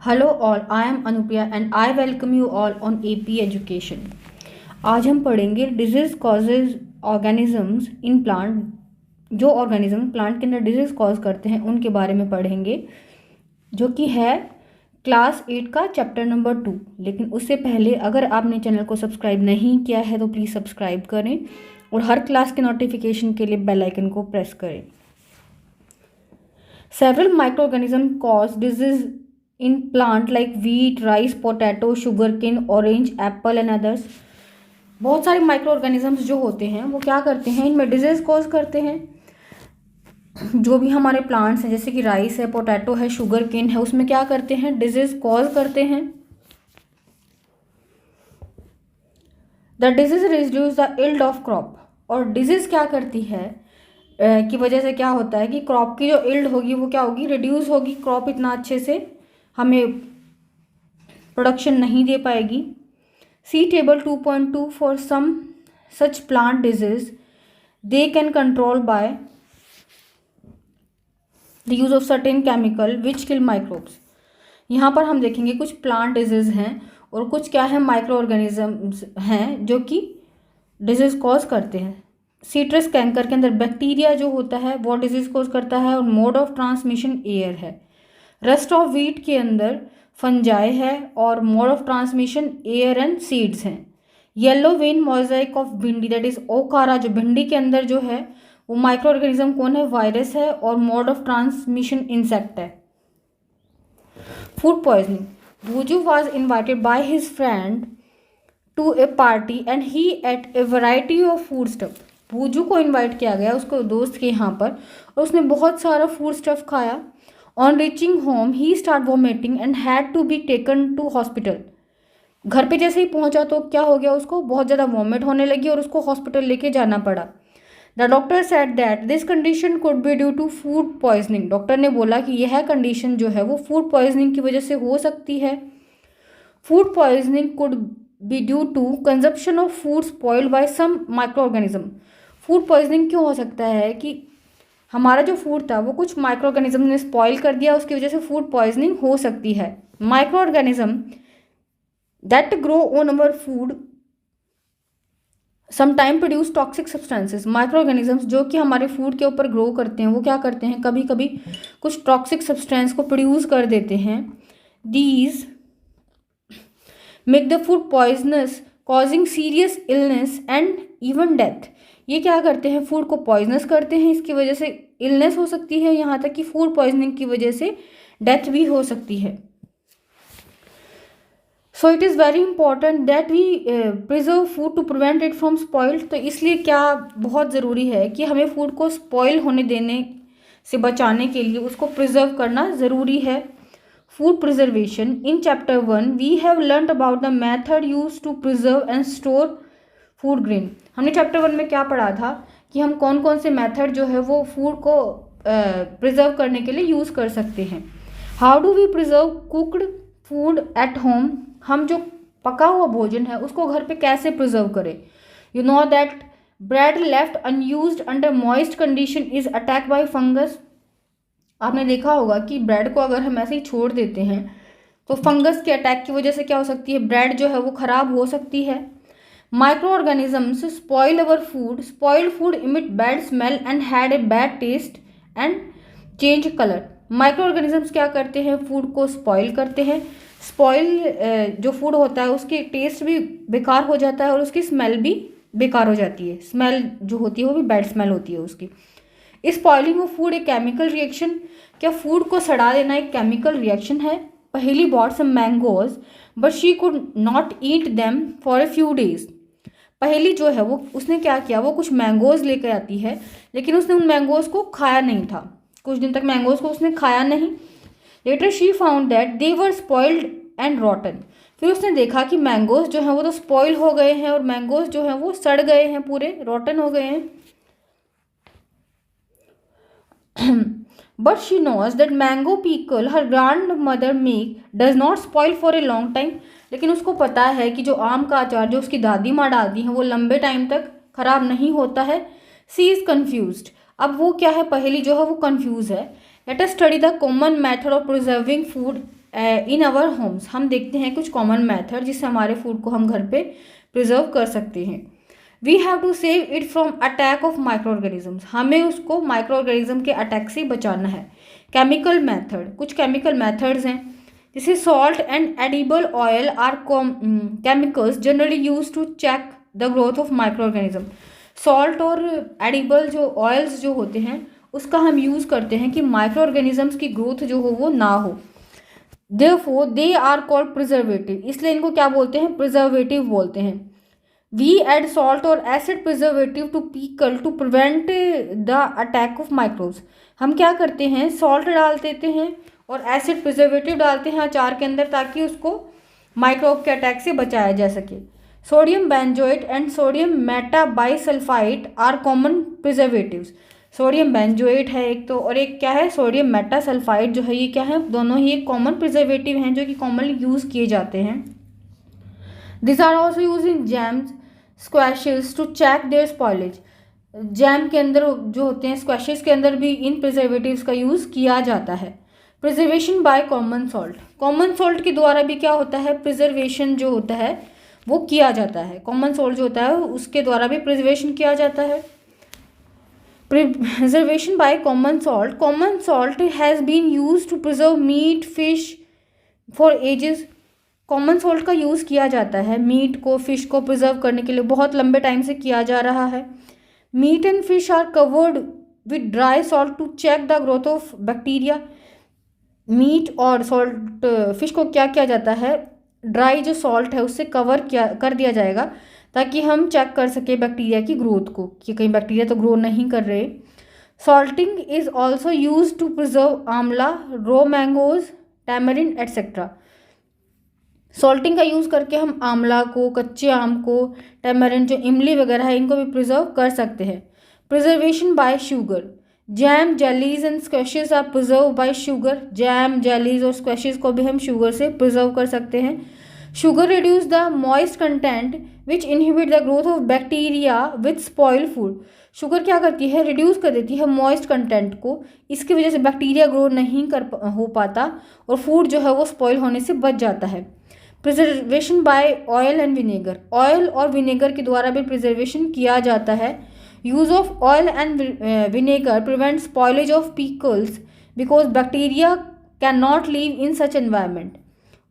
Hello all, I am Anupriya and I welcome you all on AP education. आज हम पढ़ेंगे disease causes organisms in plant. जो organism plant के अंदर disease cause करते हैं उनके बारे में पढ़ेंगे, जो कि है क्लास 8 का चैप्टर नंबर 2। लेकिन उससे पहले अगर आपने चैनल को सब्सक्राइब नहीं किया है तो प्लीज़ सब्सक्राइब करें और हर क्लास के नोटिफिकेशन के लिए बेल आइकन को प्रेस करें। Several micro organism cause disease in plant like wheat, rice, potato, sugarcane, orange, apple and others। बहुत सारे माइक्रो ऑर्गेनिजम्स जो होते हैं वो क्या करते हैं, इनमें डिजीज कॉज करते हैं। जो भी हमारे प्लांट्स हैं जैसे कि राइस है, पोटैटो है, शुगर केन है, उसमें क्या करते हैं, डिजीज कॉज करते हैं। The disease reduce the yield of crop. और डिजीज क्या करती है की वजह से क्या होता है कि क्रॉप की जो इल्ड होगी वो क्या होगी, रिड्यूस होगी। क्रॉप इतना अच्छे से हमें प्रोडक्शन नहीं दे पाएगी। See table 2.2 for some such plant disease they can control by the use of certain chemical which kill microbes. यहाँ पर हम देखेंगे कुछ प्लांट डिजीज हैं और कुछ क्या है, माइक्रो ऑर्गेनिजम्स हैं जो कि डिजीज कॉज करते हैं। सीट्रस कैंकर के अंदर बैक्टीरिया जो होता है वो डिजीज कॉज करता है और मोड ऑफ ट्रांसमिशन एयर है। रस्ट ऑफ व्हीट के अंदर फंजाई है और mode of transmission air and seeds हैं। येलो वेन मोजाइक ऑफ भिंडी दैट इज ओकारा, जो भिंडी के अंदर जो है वो माइक्रो ऑर्गेनिज्म कौन है, वायरस है और मोड ऑफ ट्रांसमिशन इंसेक्ट है। Food poisoning. Bhuju was invited by his friend to a party and he ate a variety of food stuff. Bhuju को इन्वाइट किया गया उसको दोस्त के यहाँ पर और उसने बहुत सारा फूड स्टफ खाया। On reaching home, he started vomiting and had to be taken to hospital। घर पे जैसे ही पहुंचा तो क्या हो गया, उसको बहुत ज़्यादा वॉमिट होने लगी और उसको हॉस्पिटल लेके जाना पड़ा। The doctor said that this condition could be due to food poisoning. Doctor ने बोला कि यह कंडीशन जो है वो फूड पॉइजनिंग की वजह से हो सकती है। Food poisoning could be due to consumption of food spoiled by some micro organism. Food poisoning क्यों हो सकता है कि हमारा जो फूड था वो कुछ माइक्रो ऑर्गेनिज्म ने स्पॉइल कर दिया, उसकी वजह से फूड पॉइजनिंग हो सकती है। Micro organism that grow on our food sometime produce toxic substances. Micro organisms जो कि हमारे फूड के ऊपर ग्रो करते हैं वो क्या करते हैं, कभी कभी कुछ टॉक्सिक सब्सटेंस को प्रोड्यूस कर देते हैं। These make the food poisonous causing serious illness and even death. ये क्या करते हैं, फूड को पॉइजनस करते हैं, इसकी वजह से इलनेस हो सकती है, यहाँ तक कि फूड पॉइजनिंग की वजह से डेथ भी हो सकती है। So it is very important that we preserve food to prevent it from spoiled. तो इसलिए क्या बहुत ज़रूरी है कि हमें फूड को स्पॉइल होने देने से बचाने के लिए उसको प्रिजर्व करना ज़रूरी है। Food preservation. In chapter 1 we have learn about the method use to preserve and store food grain. हमने चैप्टर 1 में क्या पढ़ा था कि हम कौन कौन से मेथड जो है वो फूड को प्रिजर्व करने के लिए यूज़ कर सकते हैं। How do we preserve cooked food at home. हम जो पका हुआ भोजन है उसको घर पे कैसे प्रिजर्व करें। You know that bread left unused under moist condition is attack by fungus. आपने देखा होगा कि ब्रेड को अगर हम ऐसे ही छोड़ देते हैं तो फंगस के अटैक की वजह से क्या हो सकती है, ब्रेड जो है वो ख़राब हो सकती है। Microorganisms spoil our food. Spoiled food emit bad smell and had a bad taste and change color. Microorganisms क्या करते हैं, फूड को स्पॉइल करते हैं। स्पॉइल जो फूड होता है उसकी टेस्ट भी बेकार हो जाता है और उसकी स्मेल भी बेकार हो जाती है। स्मेल जो होती है वो भी बैड स्मेल होती है उसकी। स्पॉइलिंग ऑफ फूड एक केमिकल रिएक्शन। क्या फूड को सड़ा देना एक केमिकल रिएक्शन है। पहली bought some mangoes but she could not eat them for a few days. पहली जो है वो उसने क्या किया, वो कुछ मैंगोज लेकर आती है लेकिन उसने उन मैंगोज को खाया नहीं था, कुछ दिन तक मैंगोज को उसने खाया नहीं। Later she found that they were spoiled and rotten. फिर उसने देखा कि मैंगोज जो हैं वो तो स्पॉइल हो गए हैं और मैंगोज जो हैं वो सड़ गए हैं, पूरे रॉटन हो गए हैं। But she knows that mango pickle her grandmother make does not spoil for a long time. लेकिन उसको पता है कि जो आम का अचार जो उसकी दादी माँ डालती हैं वो लंबे टाइम तक खराब नहीं होता है। सी इज़ कन्फ्यूज्ड। अब वो क्या है, पहेली जो है वो कन्फ्यूज है। Let us study the common method of preserving food in our homes, हम देखते हैं कुछ कॉमन मेथड जिससे हमारे फूड को हम घर पे प्रिजर्व कर सकते हैं। We have to save it from attack of micro organisms, हमें उसको माइक्रो ऑर्गेनिज्म के अटैक से बचाना है। केमिकल मेथड, कुछ केमिकल मेथड्स हैं जैसे salt and edible oil are chemicals generally use to check the growth of micro organism. Salt और एडिबल जो ऑयल्स जो होते हैं उसका हम यूज़ करते हैं कि माइक्रो ऑर्गेनिजम्स की ग्रोथ जो हो वो ना हो। Therefore they are called preservative, इसलिए इनको क्या बोलते हैं, प्रिजर्वेटिव बोलते हैं। वी एड सॉल्ट और acid preservative to pickle to prevent the attack of microbes, हम क्या करते हैं सॉल्ट डाल देते हैं और एसिड प्रिजर्वेटिव डालते हैं अचार के अंदर ताकि उसको माइक्रोब के अटैक से बचाया जा सके। Sodium benzoate and sodium metabisulphite are common preservatives, sodium benzoate है एक तो, और एक क्या है सोडियम मेटासल्फाइड जो है, ये क्या है, दोनों ही एक कॉमन प्रिजर्वेटिव हैं जो कि कॉमनली यूज़ किए जाते हैं। This are also use in jams squashes to check their spoilage, jam के अंदर जो होते हैं स्क्वैशेस के अंदर भी इन प्रिजर्वेटिव्स का यूज़ किया जाता है। Preservation by common salt, common salt के द्वारा भी क्या होता है, प्रिजर्वेशन जो होता है वो किया जाता है। कॉमन सॉल्ट जो होता है उसके द्वारा भी प्रिजर्वेशन किया जाता है। Preservation by common salt has been use to preserve meat fish for ages, common salt का यूज़ किया जाता है मीट को फिश को प्रिजर्व करने के लिए, बहुत लंबे टाइम से किया जा रहा है। Meat and fish are covered with dry salt to check the growth of bacteria, meat और सॉल्ट फिश को क्या किया जाता है, ड्राई जो सॉल्ट है उससे कवर कर दिया जाएगा ताकि हम चेक कर सके बैक्टीरिया की ग्रोथ को कि कहीं बैक्टीरिया तो ग्रो नहीं कर रहे। Salting is also use to preserve amla, raw mangoes, tamarind etcetera, salting का यूज़ करके हम आंवला को, कच्चे आम को, टैमरिन जो इमली वगैरह है इनको भी प्रिजर्व कर सकते हैं। Preservation by sugar, jam jellies and squashes are preserve by sugar, jam jellies और स्क्वैशेस को भी हम शुगर से प्रिजर्व कर सकते हैं। Sugar reduce the moist content which inhibit the growth of bacteria with spoil food, sugar क्या करती है, रिड्यूस कर देती है मॉइस्ट कंटेंट को, इसकी वजह से बैक्टीरिया ग्रो नहीं हो पाता और फूड जो है वो स्पॉइल होने से बच जाता है। Preservation by oil and vinegar, oil और विनेगर के द्वारा भी प्रिजर्वेशन किया जाता है। Use of oil and vinegar prevent spoilage of pickles because bacteria can not live in such environment,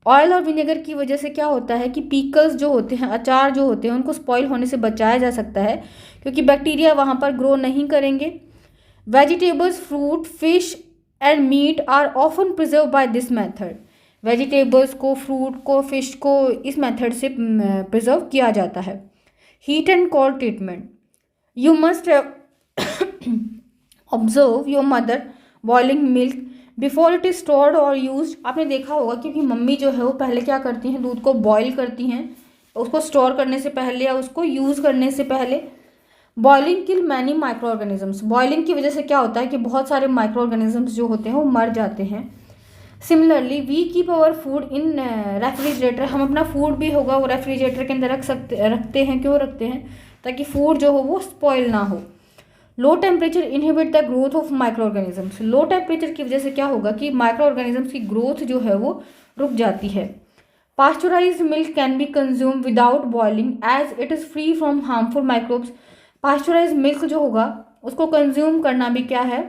oil और विनेगर की वजह से क्या होता है कि पिकल्स जो होते हैं, अचार जो होते हैं, उनको स्पॉइल होने से बचाया जा सकता है क्योंकि बैक्टीरिया वहाँ पर ग्रो नहीं करेंगे। Vegetables, fruit, fish and meat are often preserve by this method, vegetables को, फ्रूट को, फिश को इस मेथड से प्रिजर्व किया जाता है। Heat and cold treatment, you must observe your mother boiling milk before it is stored और use, आपने देखा होगा क्योंकि मम्मी जो है वो पहले क्या करती हैं, दूध को बॉईल करती हैं उसको स्टोर करने से पहले या उसको यूज़ करने से पहले। बॉइलिंग किल मैनी माइक्रो ऑर्गेनिजम्स, बॉइलिंग की वजह से क्या होता है कि बहुत सारे माइक्रो ऑर्गेनिजम्स जो होते हैं वो मर जाते हैं। Similarly we keep our food in refrigerator, हम अपना फूड भी होगा वो रेफ्रिजरेटर के अंदर रखते हैं, क्यों रखते हैं, ताकि फूड जो हो वो स्पॉइल ना हो। Low temperature inhibit the growth of micro organisms, low temperature की वजह से क्या होगा कि माइक्रो ऑर्गेनिजम्स की ग्रोथ जो है वो रुक जाती है। Pasteurised milk can be consume without boiling as it is free from harmful microbes, pasteurised milk जो होगा उसको कंज्यूम करना भी क्या है,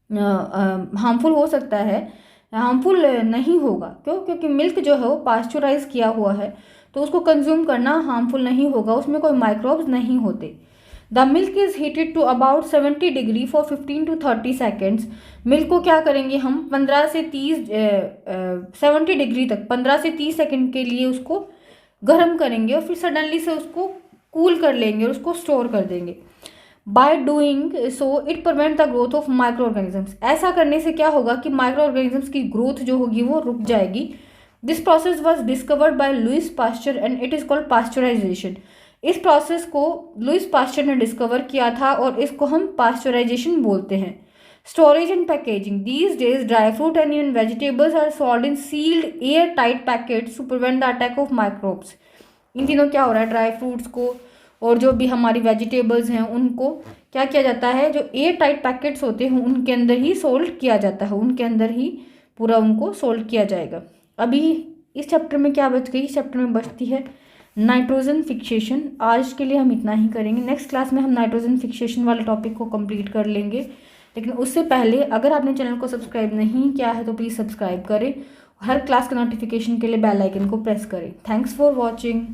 हार्मफुल हो सकता है, हार्मफुल नहीं होगा, क्यों, क्योंकि मिल्क जो है वो पास्चराइज किया हुआ है तो उसको कंज्यूम करना हार्मफुल नहीं होगा, उसमें कोई माइक्रोब्स नहीं होते। The milk is heated to about 70 degree for 15 to 30 seconds, milk को क्या करेंगे हम 15 से 30 70 डिग्री तक 15 से 30 सेकेंड के लिए उसको गर्म करेंगे और फिर सडनली से उसको कूल कर लेंगे और उसको स्टोर कर देंगे। By doing so it prevent the growth of micro organisms, ऐसा करने से क्या होगा कि माइक्रो ऑर्गेनिजम्स की ग्रोथ जो होगी वो रुक जाएगी। This process was discovered by Louis Pasteur and it is called pasteurization, इस प्रोसेस को लुइस पास्चर ने डिस्कवर किया था और इसको हम पास्चराइजेशन बोलते हैं। Storage and packaging, these days dry fruit and even vegetables are sold in sealed air tight packets to prevent the attack of microbes, इन दिनों क्या हो रहा है, ड्राई फ्रूट्स को और जो भी हमारी वेजिटेबल्स हैं उनको क्या किया जाता है, जो एयर टाइट पैकेट्स होते हैं उनके अंदर ही सोल्ड किया जाता है, उनके अंदर ही पूरा उनको सोल्व किया जाएगा। अभी इस चैप्टर में क्या बच गई, इस चैप्टर में बचती है नाइट्रोजन फिक्सेशन। आज के लिए हम इतना ही करेंगे, नेक्स्ट क्लास में हम नाइट्रोजन फिक्सेशन वाले टॉपिक को कंप्लीट कर लेंगे। लेकिन उससे पहले अगर आपने चैनल को सब्सक्राइब नहीं किया है तो प्लीज़ सब्सक्राइब करें, हर क्लास के नोटिफिकेशन के लिए बेल आइकन को प्रेस करें। Thanks for watching.